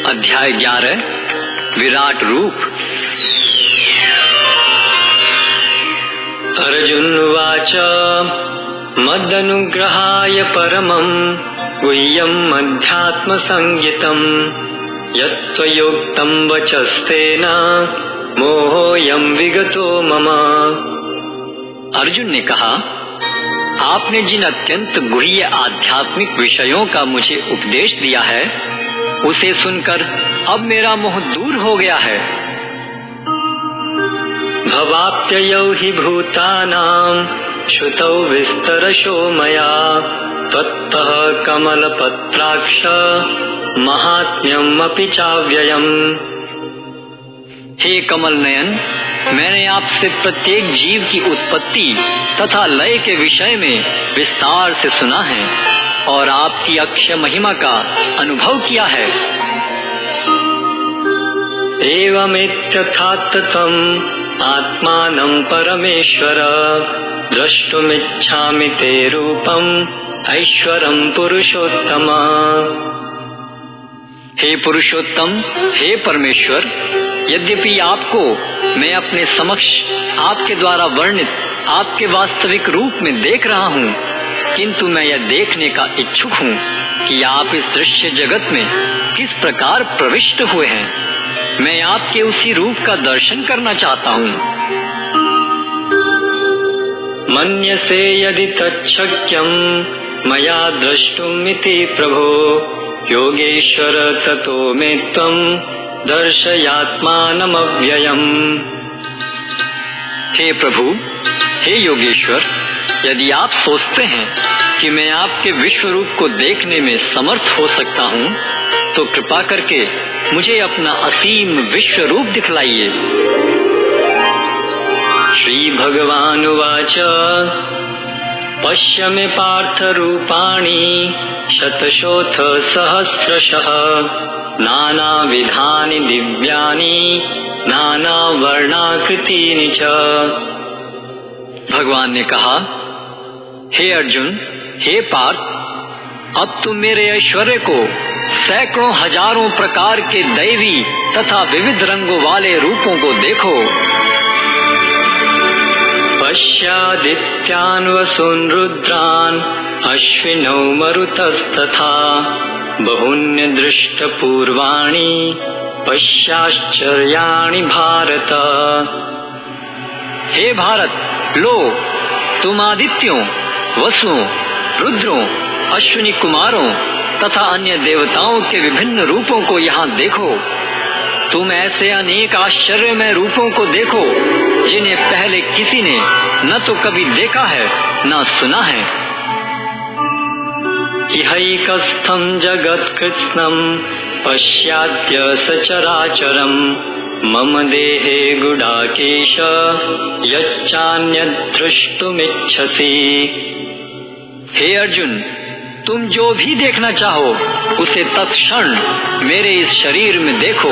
अध्याय 11 विराट रूप। अर्जुनवाच मदनुग्रहाय परमं गुह्यम् अध्यात्मसंज्ञितम् यत्त्वयोक्तं वचस्तेन मोहोऽयं विगतो मम। अर्जुन ने कहा, आपने जिन अत्यंत गुह्य आध्यात्मिक विषयों का मुझे उपदेश दिया है उसे सुनकर अब मेरा मोह दूर हो गया है। भवाप्ययौ हि भूतानां श्रुतौ विस्तरशो मया त्वत्तः कमलपत्राक्ष महात्म्यम् अपि चाव्ययम्। हे कमल नयन, मैंने आपसे प्रत्येक जीव की उत्पत्ति तथा लय के विषय में विस्तार से सुना है और आपकी अक्षय महिमा का अनुभव किया है। एवमित्यथात्थम् आत्मानं परमेश्वर द्रष्टुमिच्छामि ते रूपम् ऐश्वरं पुरुषोत्तम। हे पुरुषोत्तम, हे परमेश्वर, यद्यपि आपको मैं अपने समक्ष आपके द्वारा वर्णित आपके वास्तविक रूप में देख रहा हूँ, किंतु मैं यह देखने का इच्छुक हूँ कि आप इस दृश्य जगत में किस प्रकार प्रविष्ट हुए हैं। मैं आपके उसी रूप का दर्शन करना चाहता हूँ। मन्यसे यदि तच्छक्यं मया द्रष्टुमिति प्रभो योगेश्वर ततो मे त्वं दर्शयात्मानमव्ययम्। हे प्रभु, हे योगेश्वर, यदि आप सोचते हैं कि मैं आपके विश्व रूप को देखने में समर्थ हो सकता हूँ तो कृपा करके मुझे अपना असीम विश्व रूप दिखलाइए। श्री भगवानुवाच पश्य मे पार्थ रूपाणि शतशोऽथ सहस्रशः नानाविधानि दिव्यानि नानावर्णाकृतीनि च। भगवान ने कहा, हे अर्जुन, हे पार्थ, अब तुम मेरे ऐश्वर्य को सैकड़ों हजारों प्रकार के दैवी तथा विविध रंगों वाले रूपों को देखो। पश्यादित्यान् वसून् रुद्रान् अश्विनौ मरुतस्तथा बहून्य दृष्टपूर्वाणि पश्याश्चर्याणि भारत। हे भारत, लो तुम आदित्यों, वसुओं, रुद्रों, अश्विनी कुमारों तथा अन्य देवताओं के विभिन्न रूपों को यहाँ देखो। तुम ऐसे अनेक आश्चर्यमय रूपों को देखो जिन्हें पहले किसी ने न तो कभी देखा है न सुना है। इहैकस्थं जगत्कृत्स्नं पश्याद्य सचराचरं मम देहे गुडाकेश यच्चान्यद् द्रष्टुमिच्छसि। हे अर्जुन, तुम जो भी देखना चाहो उसे तत्क्षण मेरे इस शरीर में देखो।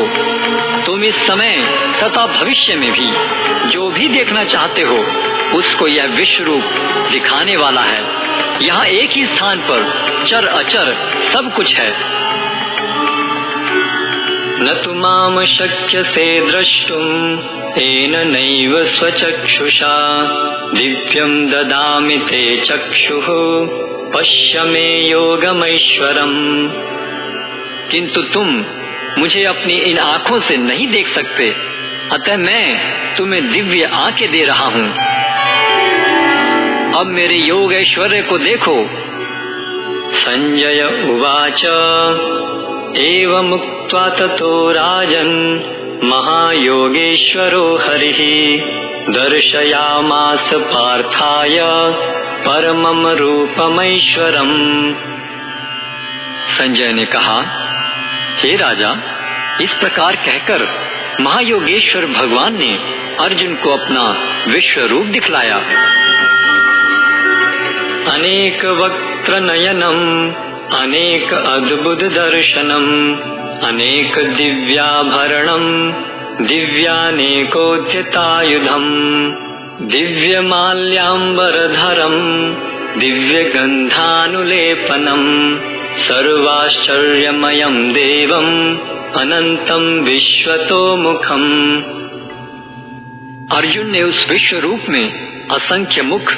तुम इस समय तथा भविष्य में भी जो भी देखना चाहते हो उसको यह विश्व रूप दिखाने वाला है। यहाँ एक ही स्थान पर चर अचर सब कुछ है। न तु माम शक्यसे द्रष्टुम् येनैव स्वचक्षुषा दिव्यं ददामि ते चक्षुः पश्य मे योगमैश्वरम्। किंतु तुम मुझे अपनी इन आंखों से नहीं देख सकते, अतः मैं तुम्हें दिव्य आंखें दे रहा हूँ। अब मेरे योग ऐश्वर्य को देखो। संजय उवाच एवमुक्त्वा ततो राजन् महायोगेश्वरो हरिः दर्शयामास पार्थाय परमं रूपमैश्वरम्। संजय ने कहा, हे राजा, इस प्रकार कहकर महायोगेश्वर भगवान ने अर्जुन को अपना विश्व रूप दिखलाया। अनेक वक्त्र नयनम् अनेक अद्भुत दर्शनम् अनेक दिव्याभरणम् दिव्यानेकोद्यतायुधम् दिव्यमाल्याम्बरधरम् दिव्यगन्धानुलेपनम् सर्वाश्चर्यमयम् देवम् अनंतम विश्वतो मुखम। अर्जुन ने उस विश्व रूप में असंख्य मुख,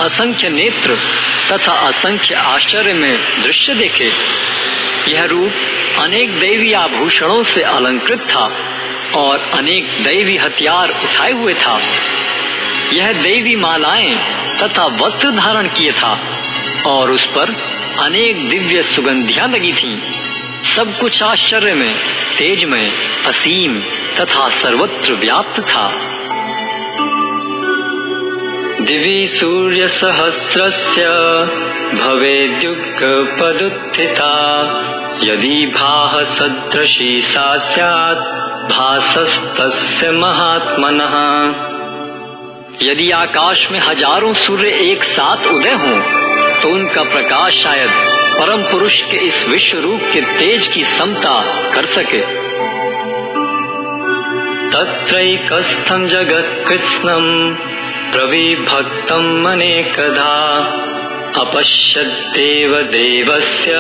असंख्य नेत्र तथा असंख्य आश्चर्य में दृश्य देखे। यह रूप अनेक दैवी आभूषणों से अलंकृत था और अनेक दैवी हथियार उठाए हुए था। यह दैवी मालाएं तथा वस्त्र धारण किए था और उस पर अनेक दिव्य सुगंधियां लगी थीं। सब कुछ आश्चर्य में, तेज में, असीम तथा सर्वत्र व्याप्त था। दिवि सूर्य सहस्रस्य भवेद्युगपदुत्थिता यदि भाः सदृशी सा स्यात् भासस्तस्य महात्मनः। यदि आकाश में हजारों सूर्य एक साथ उदय हों तो उनका प्रकाश शायद परम पुरुष के इस विश्व रूप के तेज की समता कर सके। तत्रैकस्थं जगत्कृत्स्नं प्रविभक्तम् अनेकधा अपश्यद्देव देवस्य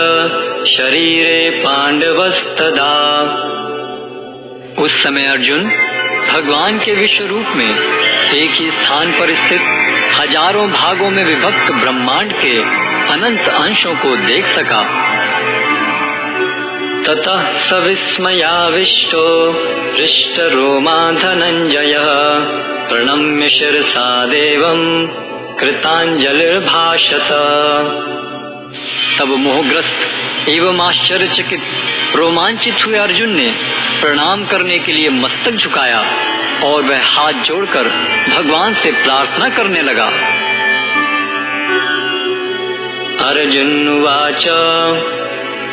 शरीरे पांडवस्तदा। उस समय अर्जुन भगवान के विश्व रूप में एक ही स्थान पर स्थित हजारों भागों में विभक्त ब्रह्मांड के अनंत अंशों को देख सका। ततः स विस्मयाविष्टो हृष्टरोमा धनंजयः प्रणम्य शिरसा देवं कृतांजलिर्भाषत। तब मोहग्रस्त एवं आश्चर्यचकित रोमांचित हुए अर्जुन ने प्रणाम करने के लिए मस्तक झुकाया और वह हाथ जोड़कर भगवान से प्रार्थना करने लगा। अर्जुन उवाच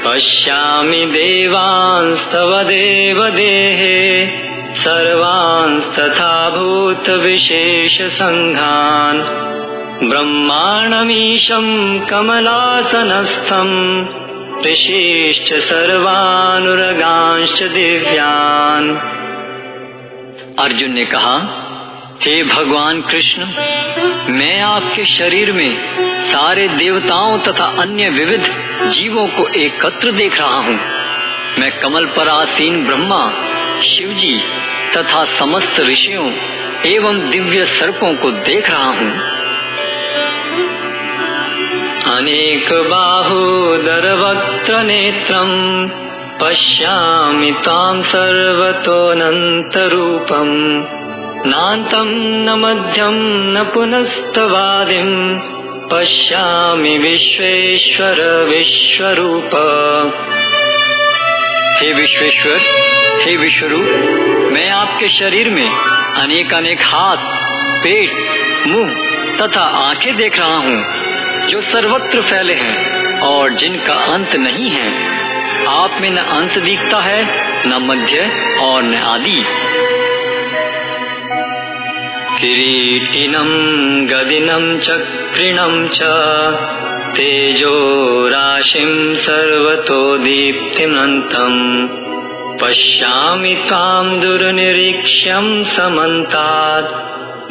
पश्यामि देवांस्तव देवदेहे सर्वांस्तथा भूत विशेष संघान् ब्रह्माण्डमीशं कमलासनस्थं ऋषिश्च सर्वानुरगांश्च दिव्यान्। अर्जुन ने कहा, हे भगवान कृष्ण, मैं आपके शरीर में सारे देवताओं तथा अन्य विविध जीवों को एकत्र देख रहा हूँ। मैं कमल पर आसीन ब्रह्मा, शिवजी तथा समस्त ऋषियों एवं दिव्य सर्पों को देख रहा हूँ। अनेक बाहूदर वक्त्र नेत्रं पश्यामि तां सर्वतोऽनंत रूपं नान्तं न मध्यं न पुनस्तवादिं पश्यामि विश्वेश्वर विश्वरूप। हे विश्वेश्वर, हे विश्वरूप, मैं आपके शरीर में अनेक अनेक हाथ, पेट, मुंह तथा आंखें देख रहा हूँ जो सर्वत्र फैले हैं और जिनका अंत नहीं है। आप में न अंत दिखता है, न मध्य और न आदि। किरीटिनं गदिनं चक्रिणं च तेजो राशिं सर्वतो दीप्तिमन्तं पश्यामि तां दुर्निरीक्ष्यं समन्तात्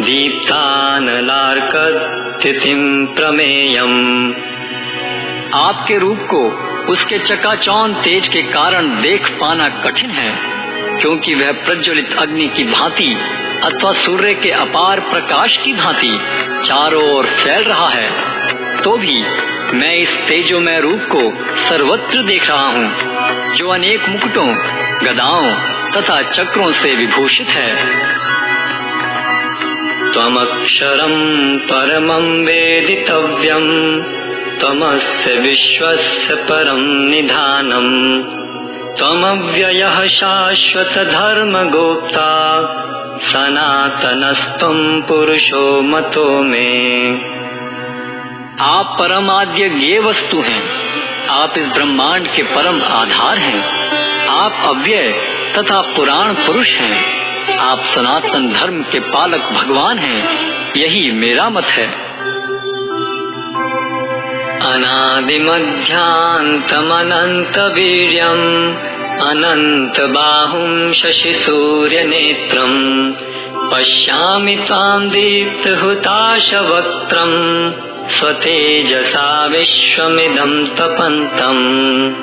दीप्तानलार्कद्युतिं प्रमेयम्। आपके रूप को उसके चकाचौंध तेज के कारण देख पाना कठिन है, क्योंकि वह प्रज्वलित अग्नि की भांति अथवा सूर्य के अपार प्रकाश की भांति चारों ओर फैल रहा है। तो भी मैं इस तेजोमय रूप को सर्वत्र देख रहा हूँ, जो अनेक मुकुटों, गदाओं तथा चक्रों से विभूषित है। त्वमक्षरं परमं वेदितव्यं त्वमस्य विश्वस्य परं निधानं त्वमव्ययः शाश्वत धर्मगोप्ता सनातनस्त्वं पुरुषो मतो मे। आप परमाद्य ज्ञेय वस्तु हैं। आप इस ब्रह्मांड के परम आधार हैं। आप अव्यय तथा पुराण पुरुष हैं। आप सनातन धर्म के पालक भगवान हैं। यही मेरा मत है। अनादिमध्यान्तमनंत वीर्यम् अनंत बाहुं शशि सूर्य नेत्रं पश्यामि त्वां दीप्तहुताशवक्त्रं स्वतेजसा विश्वमिदं तपन्तम्।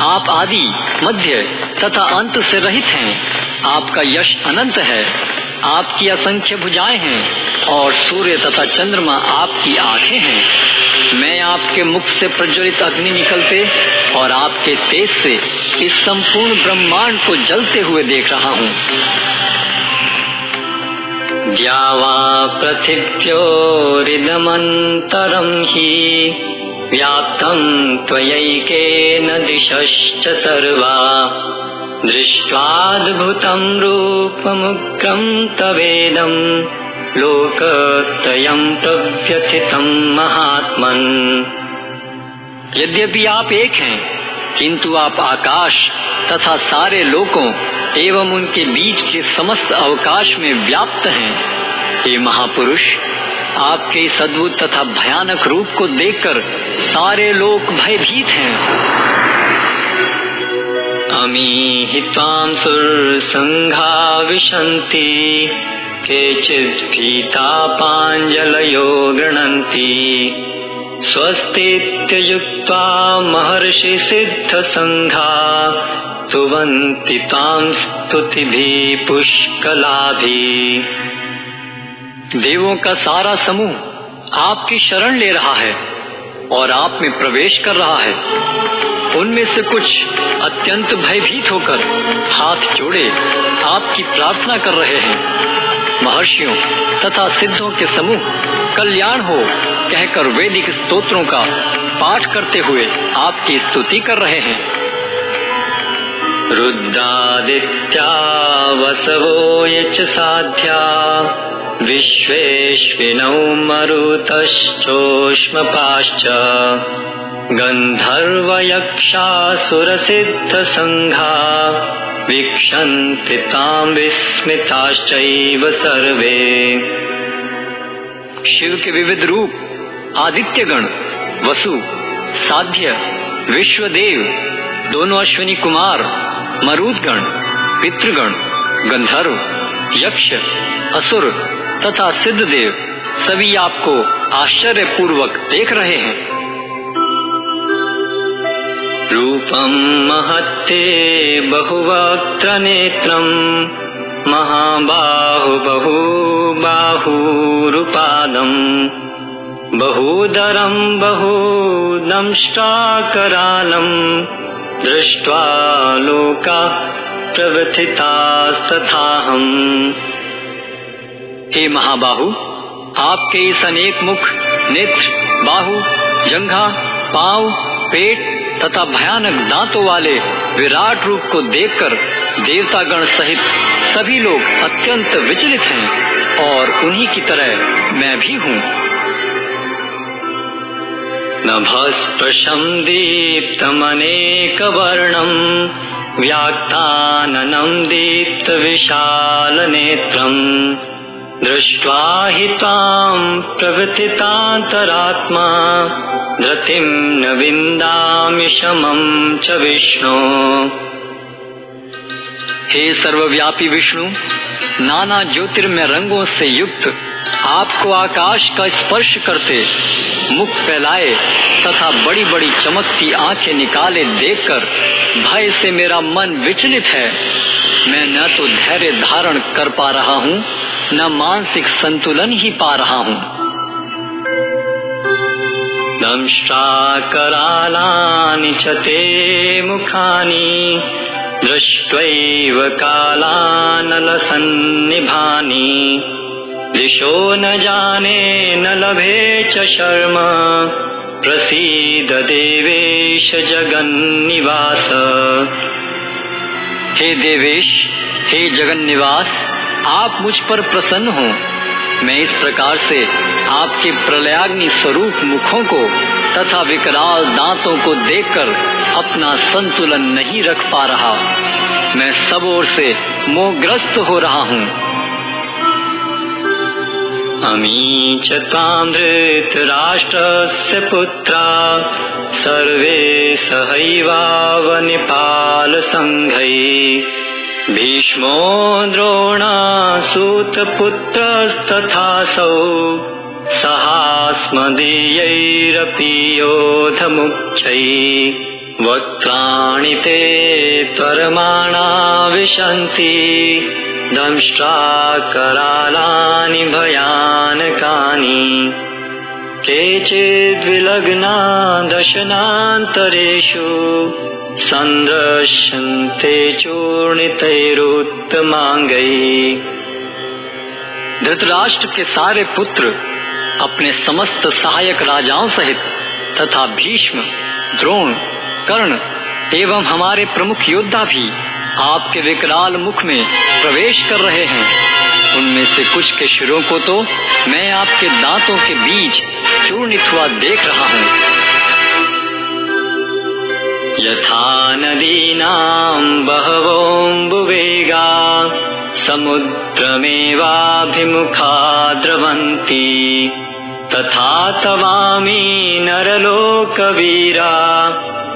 आप आदि, मध्य तथा अंत से रहित हैं। आपका यश अनंत है। आपकी असंख्य भुजाएं हैं और सूर्य तथा चंद्रमा आपकी आंखें हैं। मैं आपके मुख से प्रज्वलित अग्नि निकलते और आपके तेज से इस संपूर्ण ब्रह्मांड को जलते हुए देख रहा हूँ। द्यावा पृथिव्योरिदमन्तरं हि व्याप्तं त्वयैकेन दिशश्च सर्वा दृष्ट्वाद्भुतं रूपमुग्रं तवेदं लोकत्रयं प्रव्यथितं महात्मन्। यद्यपि आप एक हैं, किंतु आप आकाश तथा सारे लोकों एवं उनके बीच के समस्त अवकाश में व्याप्त हैं। हे महापुरुष, आपके इस अद्भुत तथा भयानक रूप को देखकर सारे लोग भयभीत हैं। अमी त्वां सुरसंघा विशन्ति केचित् भीता पाञ्जलयो गृह्णन्ति स्वस्तीत्युक्त्वा महर्षि सिद्धसंघा स्तुवन्ति तां स्तुतिभिः पुष्कलाभिः। देवों का सारा समूह आपकी शरण ले रहा है और आप में प्रवेश कर रहा है। उनमें से कुछ अत्यंत भयभीत होकर हाथ जोड़े आपकी प्रार्थना कर रहे हैं। महर्षियों तथा सिद्धों के समूह कल्याण हो कहकर वैदिक स्तोत्रों का पाठ करते हुए आपकी स्तुति कर रहे हैं। रुद्रादित्या वसवो ये च साध्या विश्वेश्विनौ मरुतश्चोष्मपाश्च गन्धर्वयक्षासुरसिद्धसंघा वीक्षन्ति तां विस्मिताश्चैव सर्वे। शिव के विविध रूप आदित्यगण, वसु, साध्य, विश्वदेव, दोनों अश्विनी कुमार, मरुदगण, पितृगण, गंधर्व, यक्ष, असुर तथा सिद्धदेव सभी आपको आश्चर्यपूर्वक देख रहे हैं। रूपं महत्ते बहुवक्त्र नेत्रं महाबाहु बहुबाहुरुपादं बहुदरं बहुदंष्ट्राकरालं दृष्ट्वा लोका प्रव्यथितास्तथाहम्। हे महाबाहु, आपके इस अनेक मुख, नेत्र, बाहु, जंघा, पांव, पेट तथा भयानक दांतों वाले विराट रूप को देखकर देवतागण सहित सभी लोग अत्यंत विचलित हैं और उन्हीं की तरह मैं भी हूँ। नभस्पृशं दीप्तमनेकवर्णं व्याक्ताननं दीप्तविशालनेत्रं दृष्ट्वा हि त्वां प्रव्यथितान्तरात्मा धृतिं न विन्दामि शमं च विष्णु। हे सर्वव्यापी विष्णु, नाना ज्योतिर्मय रंगों से युक्त आपको आकाश का स्पर्श करते, मुख फैलाए तथा बड़ी बड़ी चमकती आंखें निकाले देखकर भय से मेरा मन विचलित है। मैं न तो धैर्य धारण कर पा रहा हूँ, न मानसिक संतुलन ही पा रहा हूँ। दंष्ट्राकरालानि च ते मुखानि दृष्ट्वैव कालानलसन्निभानि दिशो न जाने न लभे च शर्म प्रसीद देवेश जगन्निवास। हे देवेश, हे जगन्निवास, आप मुझ पर प्रसन्न हो। मैं इस प्रकार से आपके प्रलयाग्नि स्वरूप मुखों को तथा विकराल दांतों को देखकर अपना संतुलन नहीं रख पा रहा। मैं सब ओर से मोहग्रस्त हो रहा हूँ। अमी च तां धृतराष्ट्रस्य पुत्रा सर्वे सहैवावनिपालसंघैः भीष्मो द्रोणासूतपुत्रस्तथासौ सहास्मदीयैरपि योधमुख्यैः वक्त्राणि ते त्वरमाणा विशन्ति दंष्ट्राकरालानि भयानकानि केचिद्विलग्ना दशनान्तरेषु संदृश्यन्ते चूर्णितैरुत्तमाङ्गैः। धृतराष्ट्र के सारे पुत्र अपने समस्त सहायक राजाओं सहित तथा भीष्म, द्रोण, कर्ण एवं हमारे प्रमुख योद्धा भी आपके विकराल मुख में प्रवेश कर रहे हैं। उनमें से कुछ के शिरों को तो मैं आपके दांतों के बीच चूर्णित हुआ देख रहा हूँ। यथा नदीनां बहवोऽम्बुवेगा समुद्रमेवाभिमुखा द्रवन्ति तथा तवामि नरलोकवीरा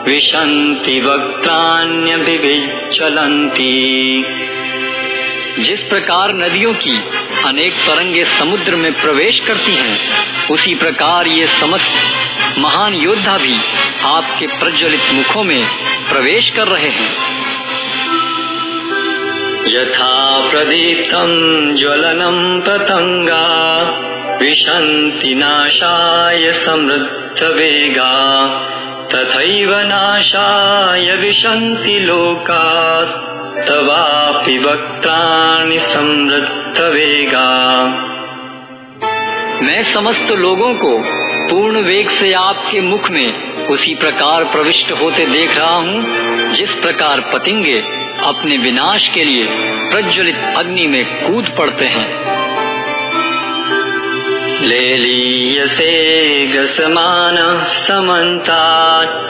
विशन्ति वक्त्राण्यभिविज्ज्वलन्ति। जिस प्रकार नदियों की अनेक तरंगे समुद्र में प्रवेश करती हैं, उसी प्रकार ये समस्त महान योद्धा भी आपके प्रज्वलित मुखों में प्रवेश कर रहे हैं। यथा प्रदीप्तं ज्वलनं पतंगा विशन्ति नाशाय समृद्धवेगा तथैव नाशाय विशन्ति लोकाः तवापि वक्त्राणि समृद्धवेगा। मैं समस्त लोगों को पूर्ण वेग से आपके मुख में उसी प्रकार प्रविष्ट होते देख रहा हूँ जिस प्रकार पतंगे अपने विनाश के लिए प्रज्वलित अग्नि में कूद पड़ते हैं। लेलीयसे गसमानः समन्तात्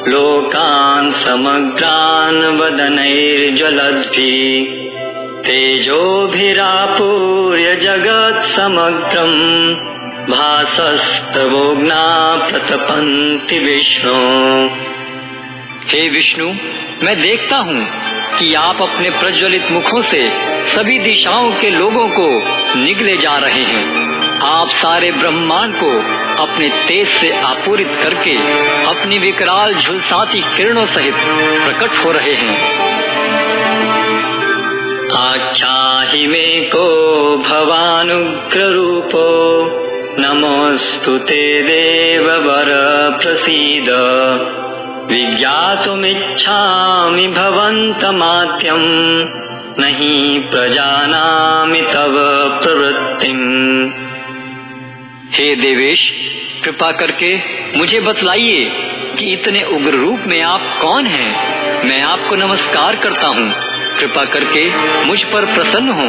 लोकान् समग्रान् वदनैर्ज्वलद्भिः तेजोभिरापूर्य जगत् समग्रं भासस्तवोग्ना प्रतपन्ति विष्णु। हे विष्णु, मैं देखता हूँ कि आप अपने प्रज्वलित मुखों से सभी दिशाओं के लोगों को निगले जा रहे हैं। आप सारे ब्रह्मांड को अपने तेज से आपूरित करके अपनी विकराल झुलसाती किरणों सहित प्रकट हो रहे हैं। आख्याहि मे को भवानुग्र रूपो नमोस्तु ते देववर प्रसीद विज्ञातुमिच्छामि भवन्तमाद्यं नहि प्रजानामि तव प्रवृत्तिम्। हे देवेश, कृपा करके मुझे बतलाइए कि इतने उग्र रूप में आप कौन हैं। मैं आपको नमस्कार करता हूँ, कृपा करके मुझ पर प्रसन्न हो।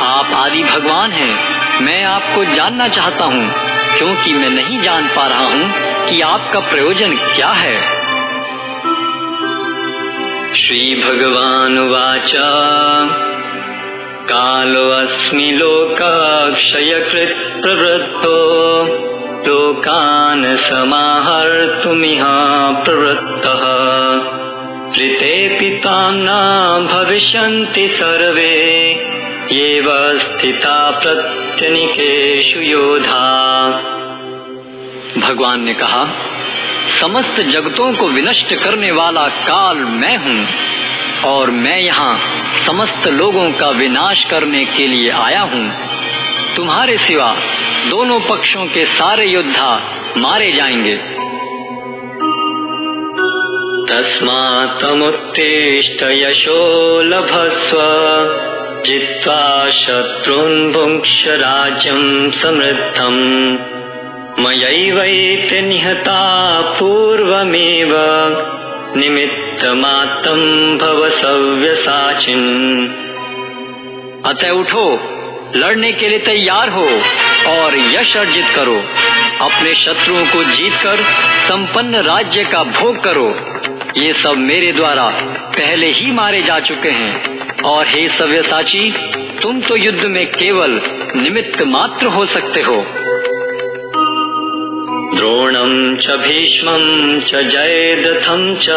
आप आदि भगवान हैं। मैं आपको जानना चाहता हूँ क्योंकि मैं नहीं जान पा रहा हूँ कि आपका प्रयोजन क्या है। श्री भगवान वाच कालोऽस्मि लोकाक्षयकृत् प्रवृत्तो लोकान् समाहर्तुमिह प्रवृत्तः ऋतेऽपि तां न भविष्यन्ति सर्वे येव स्थिता प्रत्यनीकेषु योधा। भगवान ने कहा, समस्त जगतों को विनष्ट करने वाला काल मैं हूँ और मैं यहाँ समस्त लोगों का विनाश करने के लिए आया हूँ। तुम्हारे सिवा दोनों पक्षों के सारे योद्धा मारे जाएंगे। तस्मात् त्वमुत्तिष्ठ यशो लभस्व जित्वा शत्रून् भुङ्क्ष राज्यं समृद्धम् मयैवैते निहता पूर्वमेव निमित्तमात्रं भव सव्यसाचिन्। अतः उठो, लड़ने के लिए तैयार हो और यश अर्जित करो। अपने शत्रुओं को जीतकर संपन्न राज्य का भोग करो। ये सब मेरे द्वारा पहले ही मारे जा चुके हैं और हे सव्यसाची, तुम तो युद्ध में केवल निमित्त मात्र हो सकते हो। द्रोणं च भीष्मं च जयद्रथं च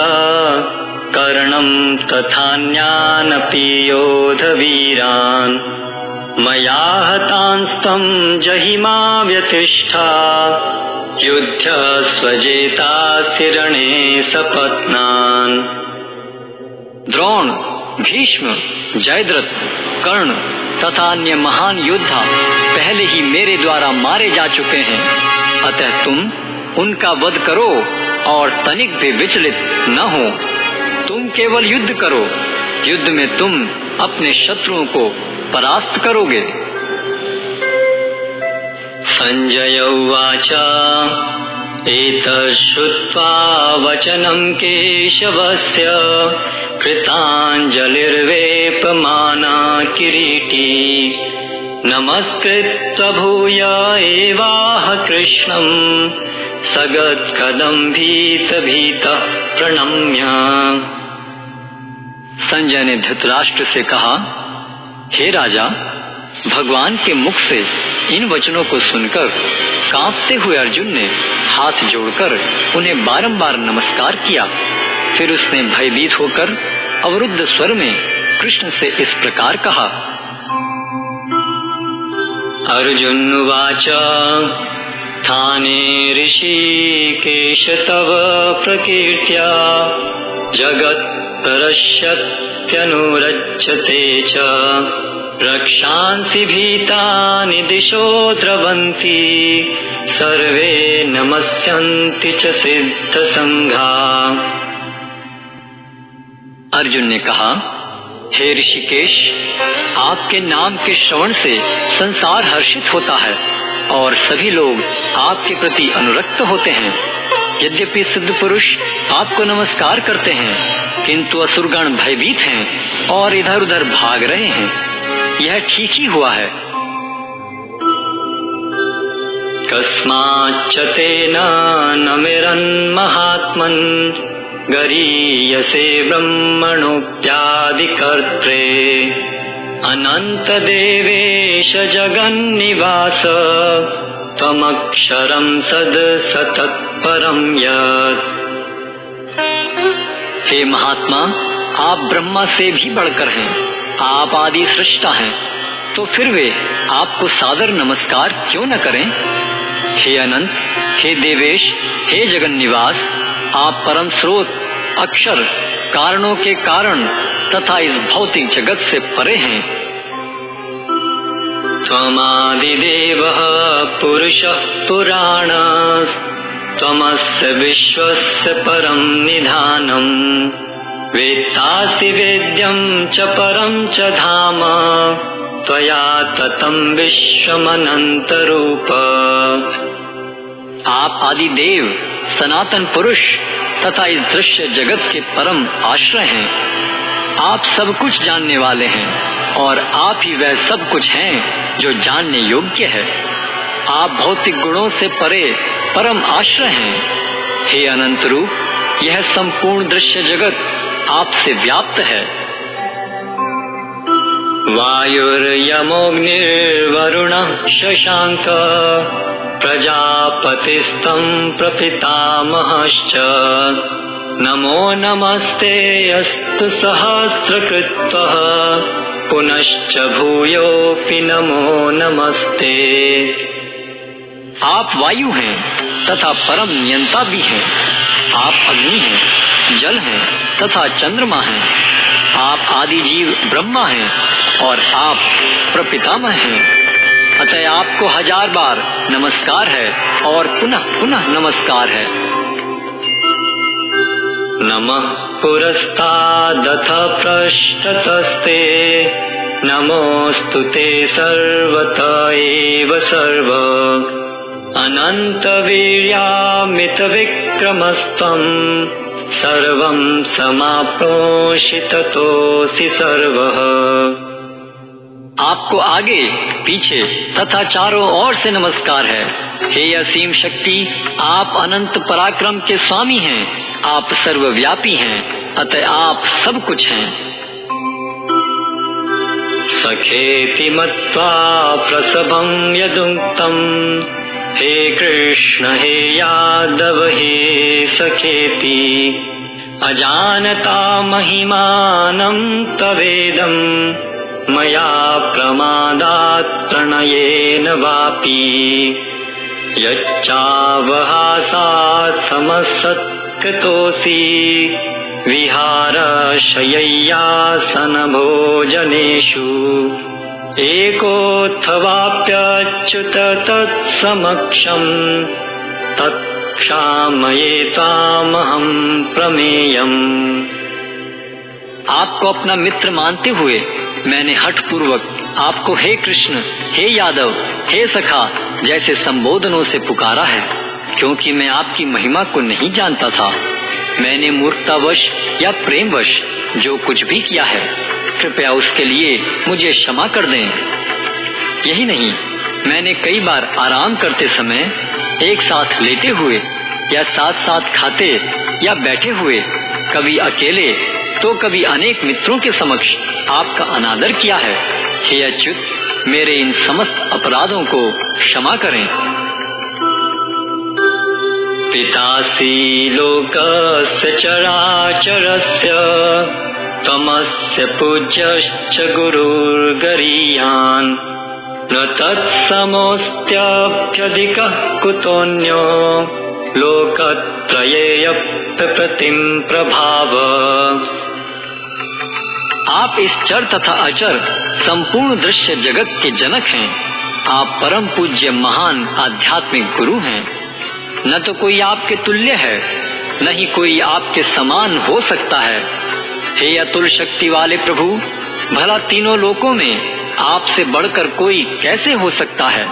कर्णं तथान्यानपि योधवीरान् मया हतांस्त्वं जहिमा व्यतिष्ठा युद्ध स्वजेतासि रणे सपत्नान्। द्रोण, भीष्म, जयद्रथ, कर्ण तथा अन्य महान योद्धा पहले ही मेरे द्वारा मारे जा चुके हैं, अतः तुम उनका वध करो और तनिक भी विचलित न हो। तुम केवल युद्ध करो, युद्ध में तुम अपने शत्रुओं को परास्त करोगे। संजय उवाच एतत् श्रुत्वा वचनं केशवस्य कृताञ्जलिर्वेपमाना किरीटी नमस्कृत्य भूय एवाह कृष्णं सगद्गदं भीतः प्रणम्य। संजय ने धृतराष्ट्र से कहा, हे राजा, भगवान के मुख से इन वचनों को सुनकर कांपते हुए अर्जुन ने हाथ जोड़कर उन्हें बारंबार नमस्कार किया। फिर उसने भयभीत होकर अवरुद्ध स्वर में कृष्ण से इस प्रकार कहा। अर्जुन उवाच स्थाने ऋषिकेश तव प्रकीर्त्या जगत्तरश्यत्यनुरज्यते च रक्षांसि भीतानि दिशो द्रवन्ति सर्वे नमस्यन्ति च सिद्धसंघा। अर्जुन ने कहा, हे ऋषिकेश, आपके नाम के श्रवण से संसार हर्षित होता है और सभी लोग आपके प्रति अनुरक्त होते हैं। यद्यपि सिद्ध पुरुष आपको नमस्कार करते हैं, किंतु असुरगण भयभीत हैं और इधर उधर भाग रहे हैं। यह ठीक ही हुआ है। कस्माच्च तेन नमिरन् महात्मन् गरीयसे ब्रह्मणोऽप्यादिकर्त्रे अनंत देवेश जगन्निवास त्वमक्षरं सत्परं यत्। हे महात्मा, आप ब्रह्मा से भी बढ़कर हैं, आप आदि सृष्टा हैं, तो फिर वे आपको सादर नमस्कार क्यों न करें? हे अनंत, हे देवेश, हे जगन निवास, आप परम स्रोत, अक्षर, कारणों के कारण तथा इस भौतिक जगत से परे हैं। त्वमादिदेवः पुरुषः पुराणः त्वमस्य विश्वस्य परं निधानम् वेत्तासि वेद्यं च परं च धाम त्वया ततं विश्वमनंतरूप। आप आदि देव, सनातन पुरुष तथा इस दृश्य जगत के परम आश्रय हैं। आप सब कुछ जानने वाले हैं और आप ही वह सब कुछ हैं जो जानने योग्य है। आप भौतिक गुणों से परे परम आश्रय हैं। हे अनंत रूप, यह संपूर्ण दृश्य जगत आपसे व्याप्त है। वायुर्यमोऽग्निर्वरुणः शशाङ्कः प्रजापतिस्तं प्रपितामहश्च नमो नमस्ते अस्तु सहस्रकृत्वः पुनश्च भूयोऽपि नमो नमस्ते। आप वायु हैं तथा परम नियंता भी हैं। आप अग्नि हैं, जल हैं तथा चंद्रमा हैं। आप आदि जीव ब्रह्मा हैं और आप प्रपितामह हैं। अतः आपको 1000 बार नमस्कार है और पुनः पुनः नमस्कार है। नमः पुरस्तादथ पृष्ठतस्ते नमोस्तुते सर्वत एव सर्व अनंत वीर्यामित विक्रमस्त्वं सर्वं समाप्नोषि ततोऽसि सर्वः। आपको आगे, पीछे तथा चारों ओर से नमस्कार है। हे असीम शक्ति, आप अनंत पराक्रम के स्वामी हैं। आप सर्वव्यापी हैं, अतः आप सब कुछ हैं। सखेति मत्वा प्रसभं यदुक्तं हे कृष्ण हे यादव हे सखेति अजानता महिमानं तवेदं मया प्रमादात् प्रणयेन वापि। यच्चावहासात् समसत्कृतोऽसि विहारशय्यासन भोजनेषु एकोऽथवाप्यच्युत तत्समक्षम् तत्क्षामये त्वामहं प्रमेयम्। आपको अपना मित्र मानते हुए मैंने हठपूर्वक आपको हे कृष्ण, हे यादव, हे सखा जैसे संबोधनों से पुकारा है, क्योंकि मैं आपकी महिमा को नहीं जानता था। मैंने मूर्खतावश या प्रेमवश जो कुछ भी किया है, कृपया उसके लिए मुझे क्षमा कर दें। यही नहीं, मैंने कई बार आराम करते समय एक साथ लेटे हुए या साथ साथ खाते या बैठे हुए, कभी अकेले तो कभी अनेक मित्रों के समक्ष आपका अनादर किया है। हे अच्युत, मेरे इन समस्त अपराधों को क्षमा करें। पितासि लोकस्य चराचरस्य त्वमस्य पूज्यश्च गुरुर्गरीयान् न तत्समोऽस्त्यभ्यधिकः कुतोऽन्यो लोकत्रयेऽप्यप्रतिम प्रभाव। आप इस चर तथा अचर संपूर्ण दृश्य जगत के जनक हैं। आप परम पूज्य महान आध्यात्मिक गुरु हैं। न तो कोई आपके तुल्य है, न ही कोई आपके समान हो सकता है। हे अतुल शक्ति वाले प्रभु, भला तीनों लोकों में आपसे बढ़कर कोई कैसे हो सकता है।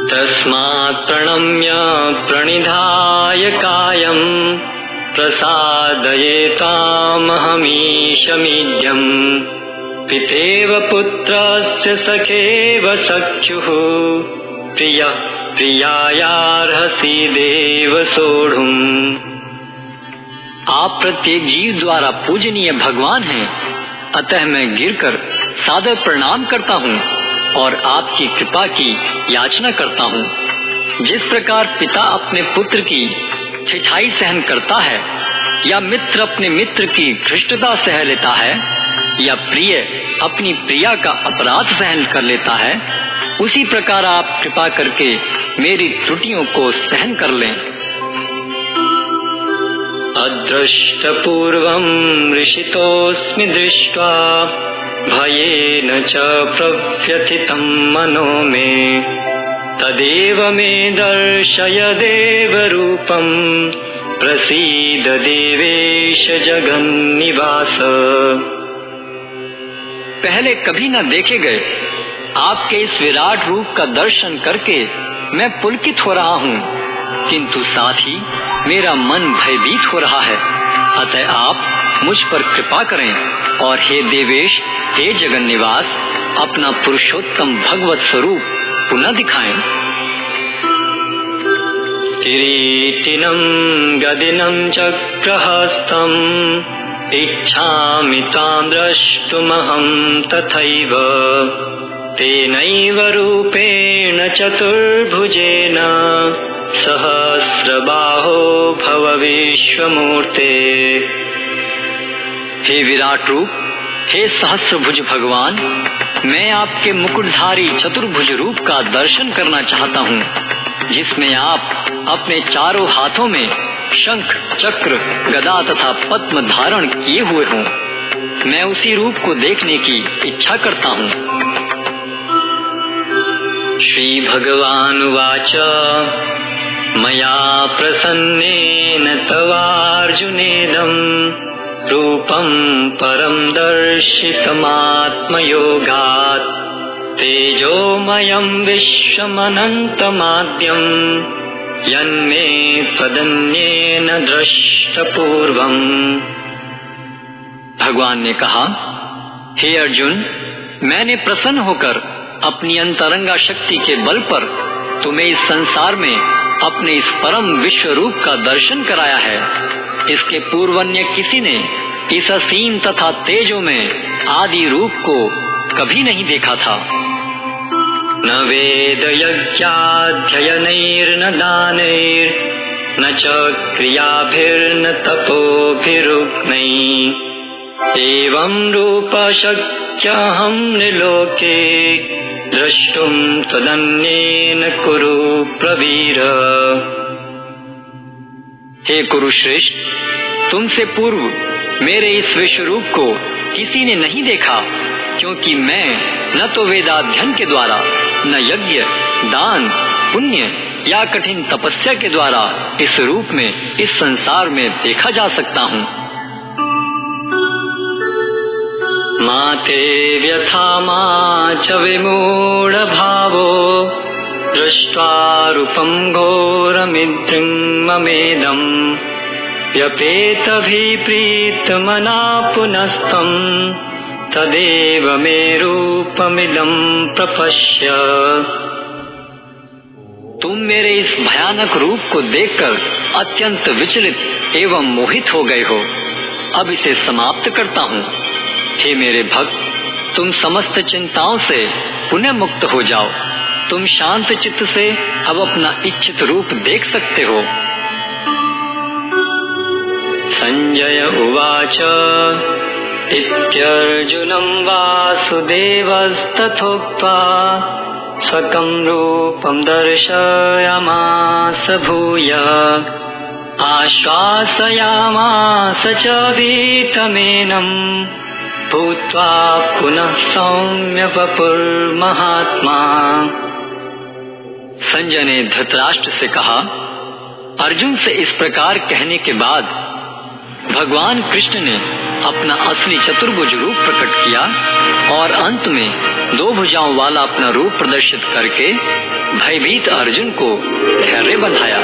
तस्मात् प्रणम्य प्रणिधाय कायं प्रसादये त्वामहमीशमीड्यम्। पितेव पुत्रस्य सखेव सख्युः प्रियः प्रियायार्हसि देव सोढुम्। आप प्रत्येक जीव द्वारा पूजनीय भगवान हैं, अतः मैं गिरकर सादर प्रणाम करता हूँ और आपकी कृपा की याचना करता हूँ। जिस प्रकार पिता अपने पुत्र की ठिठाई सहन करता है, या मित्र अपने मित्र की धृष्टता सह लेता है, या प्रिय अपनी प्रिया का अपराध सहन कर लेता है, उसी प्रकार आप कृपा करके मेरी त्रुटियों को सहन कर लें। अदृष्टपूर्वं ऋषितोऽस्मि दृष्ट्वा भयेन च प्रव्यथितं मनो मे तदेव मे दर्शय देवरूपं प्रसीद देवेश जगन्निवास। पहले कभी न देखे गए आपके इस विराट रूप का दर्शन करके मैं पुलकित हो रहा हूँ, किंतु साथ ही मेरा मन भयभीत हो रहा है। अतः आप मुझ पर कृपा करें और हे देवेश, हे जगन्निवास, अपना पुरुषोत्तम भगवत स्वरूप पुनः दिखाएं। किरीटिनं गदिनं चक्रहस्तम् इच्छामि तां द्रष्टुमहं तथैव तेनैव रूपेण चतुर्भुजेन सहस्रबाहो भव विश्वमूर्ते। हे विराट रूप, हे सहस्रभुज भगवान, मैं आपके मुकुटधारी चतुर्भुज रूप का दर्शन करना चाहता हूँ, जिसमें आप अपने चारों हाथों में शंख, चक्र, गदा तथा पद्म धारण किए हुए हों। मैं उसी रूप को देखने की इच्छा करता हूँ। श्री भगवानुवाच मया प्रसन्नेन तवार्जुनेदं रूपं परं दर्शितमात्मयोगात् तेजोमयं विश्वमनन्तमाद्यं यन्मे त्वदन्येन दृष्टपूर्वम्। भगवान ने कहा, हे अर्जुन, मैंने प्रसन्न होकर अपनी अंतरंगा शक्ति के बल पर तुम्हें इस संसार में अपने इस परम विश्व रूप का दर्शन कराया है। इसके पूर्व अन्य किसी ने इस असीम तथा तेजो में आदि रूप को कभी नहीं देखा था। न वेद यज्ञाध्ययनैर्न दानैर्न च क्रियाभिर्न तपोभिरुग्नैः एवं रूप शक्यहं निलोके द्रष्टुम तदन्येन कुरु प्रवीर। हे कुरुश्रेष्ठ, तुमसे पूर्व मेरे इस विश्वरूप को किसी ने नहीं देखा, क्योंकि मैं न तो वेदाध्ययन के द्वारा, न यज्ञ, दान, पुण्य या कठिन तपस्या के द्वारा इस रूप में, इस संसार में देखा जा सकता हूँ। माते व्यथा मा च विमूढ़ भावो दृष्ट्वा रूपं घोरमिदं ममेदम् व्यपेतभिप्रीतमना पुनस्तं तदेव मे रूपमिदं प्रपश्य। तुम मेरे इस भयानक रूप को देखकर अत्यंत विचलित एवं मोहित हो गए हो। अब इसे समाप्त करता हूँ। हे मेरे भक्त, तुम समस्त चिंताओं से पुनः मुक्त हो जाओ। तुम शांत चित्त से अब अपना इच्छित रूप देख सकते हो। संजय उवाच इत्यर्जुनं वासुदेवस्तथोक्त्वा स्वकं रूपं दर्शयामास भूय आश्वासयामास च भीतमेनं भूत्वा पुनः सौम्य वपुर्महात्मा। संजय ने धृतराष्ट्र से कहा, अर्जुन से इस प्रकार कहने के बाद भगवान कृष्ण ने अपना असली चतुर्भुज रूप प्रकट किया और अंत में 2 भुजाओं वाला अपना रूप प्रदर्शित करके भयभीत अर्जुन को धैर्य बंधाया।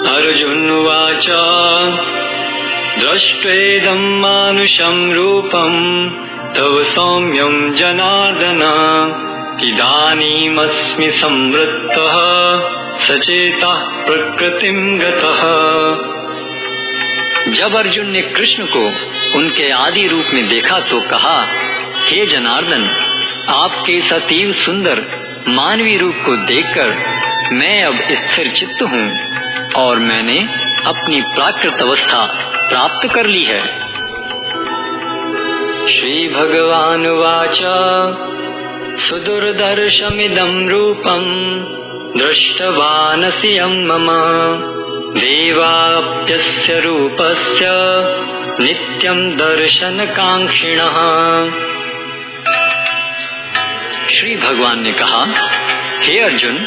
अर्जुन वाच दृष्ट्वेदं मानुषं रूपं तव सौम्यं जनार्दन इदानीमस्मि संवृत्तः सचेतः प्रकृतिं गतः। जब अर्जुन ने कृष्ण को उनके आदि रूप में देखा तो कहा, हे जनार्दन, आपके इस अतीव सुंदर मानवीय रूप को देखकर मैं अब स्थिर चित्त हूँ और मैंने अपनी प्राकृत अवस्था प्राप्त कर ली है। श्री भगवान वाच सुदुर्दर्शमिदं रूपं दृष्टवानसि मम देवाप्यस्य रूपस्य नित्यं दर्शनकांक्षिणः। श्री भगवान ने कहा, हे अर्जुन,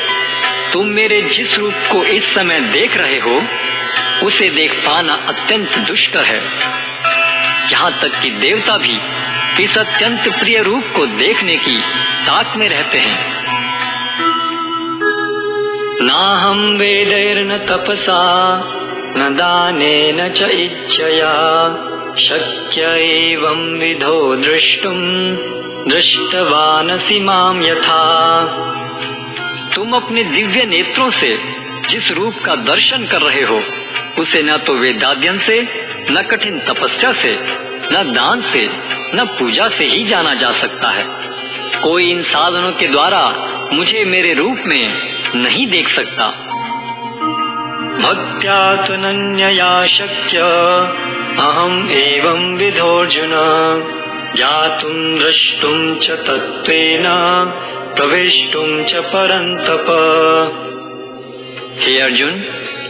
तुम मेरे जिस रूप को इस समय देख रहे हो उसे देख पाना अत्यंत दुष्कर है। यहाँ तक कि देवता भी इस अत्यंत प्रिय रूप को देखने की ताक में रहते हैं। नाहं वेदैर्न तपसा न दानेन च इच्छया शक्य एवं विधो द्रष्टुं दृष्टवानसि मां यथा। तुम अपने दिव्य नेत्रों से जिस रूप का दर्शन कर रहे हो उसे न तो वेदाध्ययन से, न कठिन तपस्या से, न दान से, न पूजा से ही जाना जा सकता है। कोई इन साधनों के द्वारा मुझे मेरे रूप में नहीं देख सकता। भक्त्या त्वनन्यया शक्य अहम् एवं विधोऽर्जुन ज्ञातुं द्रष्टुं च तत्त्वेन प्रवेष्टुं च परन्तप। हे अर्जुन,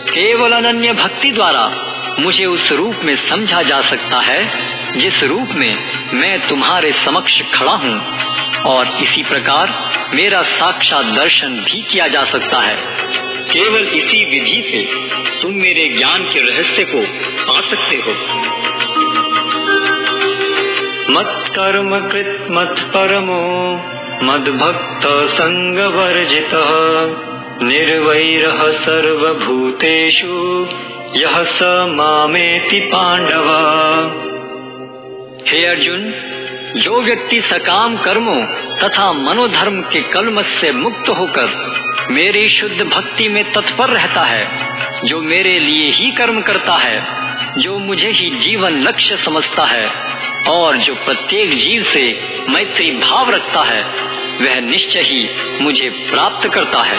केवल अनन्य भक्ति द्वारा मुझे उस रूप में समझा जा सकता है जिस रूप में मैं तुम्हारे समक्ष खड़ा हूँ, और इसी प्रकार मेरा साक्षात दर्शन भी किया जा सकता है। केवल इसी विधि से तुम मेरे ज्ञान के रहस्य को पा सकते हो। मत्कर्म कृत मत परमो मद्भक्त संग वर्जितः निर्वैरः सर्वभूतेषु यः स मामेति पांडव। हे अर्जुन, जो व्यक्ति सकाम कर्मों तथा मनोधर्म के कलमश से मुक्त होकर मेरी शुद्ध भक्ति में तत्पर रहता है, जो मेरे लिए ही कर्म करता है, जो मुझे ही जीवन लक्ष्य समझता है और जो प्रत्येक जीव से मैत्री भाव रखता है, वह निश्चय ही मुझे प्राप्त करता है।